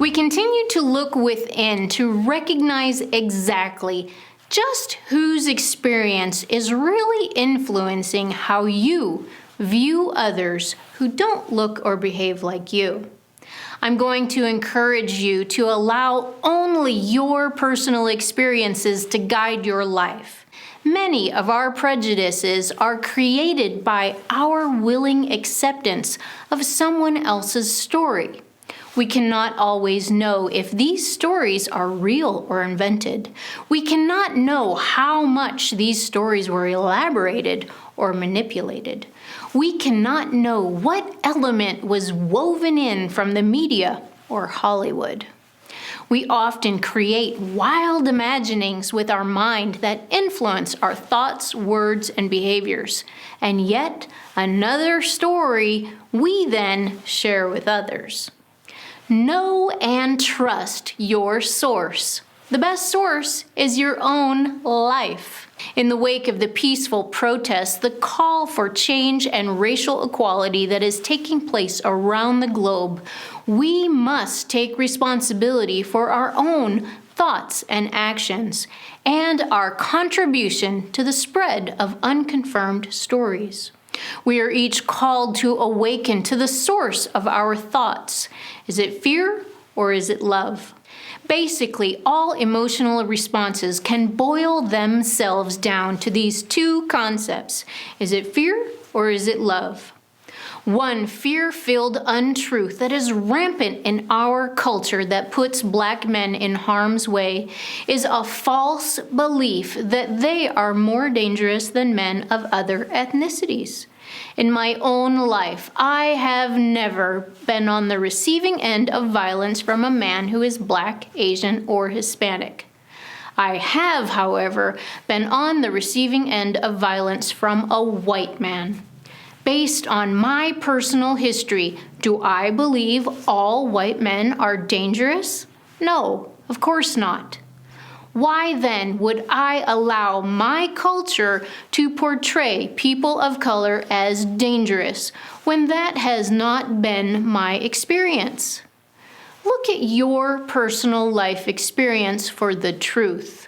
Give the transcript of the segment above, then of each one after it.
We continue to look within to recognize exactly just whose experience is really influencing how you view others who don't look or behave like you. I'm going to encourage you to allow only your personal experiences to guide your life. Many of our prejudices are created by our willing acceptance of someone else's story. We cannot always know if these stories are real or invented. We cannot know how much these stories were elaborated or manipulated. We cannot know what element was woven in from the media or Hollywood. We often create wild imaginings with our mind that influence our thoughts, words, and behaviors, and yet another story we then share with others. Know and trust your source. The best source is your own life. In the wake of the peaceful protests, the call for change and racial equality that is taking place around the globe, we must take responsibility for our own thoughts and actions, and our contribution to the spread of unconfirmed stories. We are each called to awaken to the source of our thoughts. Is it fear or is it love? Basically, all emotional responses can boil themselves down to these two concepts. Is it fear or is it love? One fear-filled untruth that is rampant in our culture that puts Black men in harm's way is a false belief that they are more dangerous than men of other ethnicities. In my own life, I have never been on the receiving end of violence from a man who is Black, Asian, or Hispanic. I have, however, been on the receiving end of violence from a white man. Based on my personal history, do I believe all white men are dangerous? No, of course not. Why then would I allow my culture to portray people of color as dangerous when that has not been my experience? Look at your personal life experience for the truth,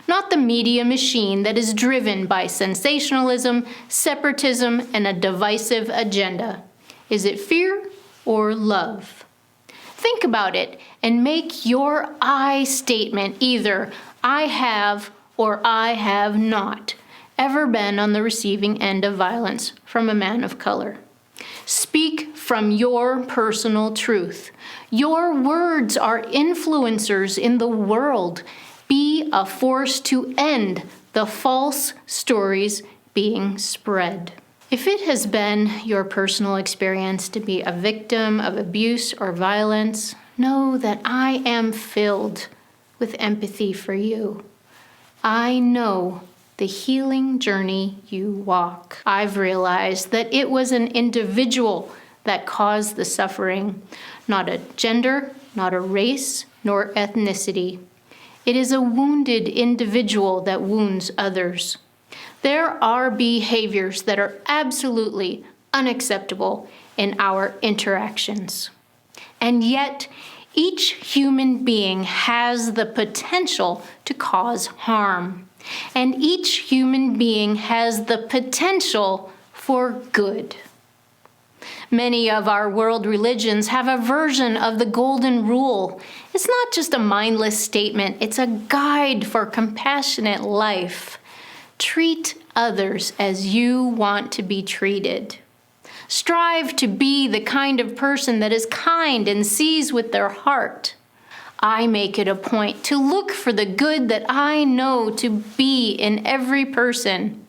not the media machine that is driven by sensationalism, separatism, and a divisive agenda. Is it fear or love? Think about it and make your I statement either I have or I have not ever been on the receiving end of violence from a man of color. Speak from your personal truth. Your words are influencers in the world. Be a force to end the false stories being spread. If it has been your personal experience to be a victim of abuse or violence, know that I am filled with empathy for you. I know the healing journey you walk. I've realized that it was an individual that caused the suffering, not a gender, not a race, nor ethnicity. It is a wounded individual that wounds others. There are behaviors that are absolutely unacceptable in our interactions. And yet, each human being has the potential to cause harm. And each human being has the potential for good. Many of our world religions have a version of the Golden Rule. It's not just a mindless statement, it's a guide for compassionate life. Treat others as you want to be treated. Strive to be the kind of person that is kind and sees with their heart. I make it a point to look for the good that I know to be in every person.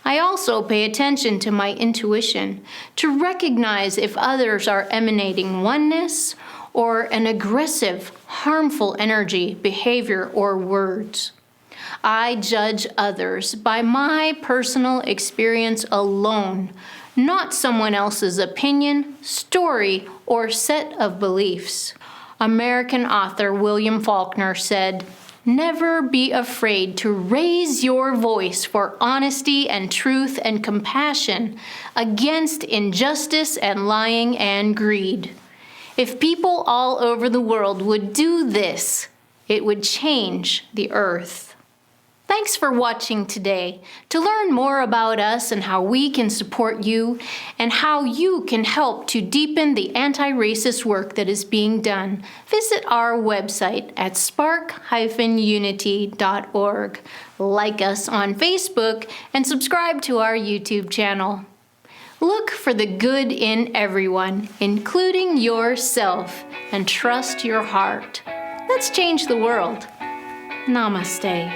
I also pay attention to my intuition to recognize if others are emanating oneness or an aggressive, harmful energy, behavior, or words. I judge others by my personal experience alone, not someone else's opinion, story, or set of beliefs. American author William Faulkner said, "Never be afraid to raise your voice for honesty and truth and compassion against injustice and lying and greed. If people all over the world would do this, it would change the earth. Thanks for watching today. To learn more about us and how we can support you, and how you can help to deepen the anti-racist work that is being done, visit our website at spark-unity.org. Like us on Facebook and subscribe to our YouTube channel. Look for the good in everyone, including yourself, and trust your heart. Let's change the world. Namaste.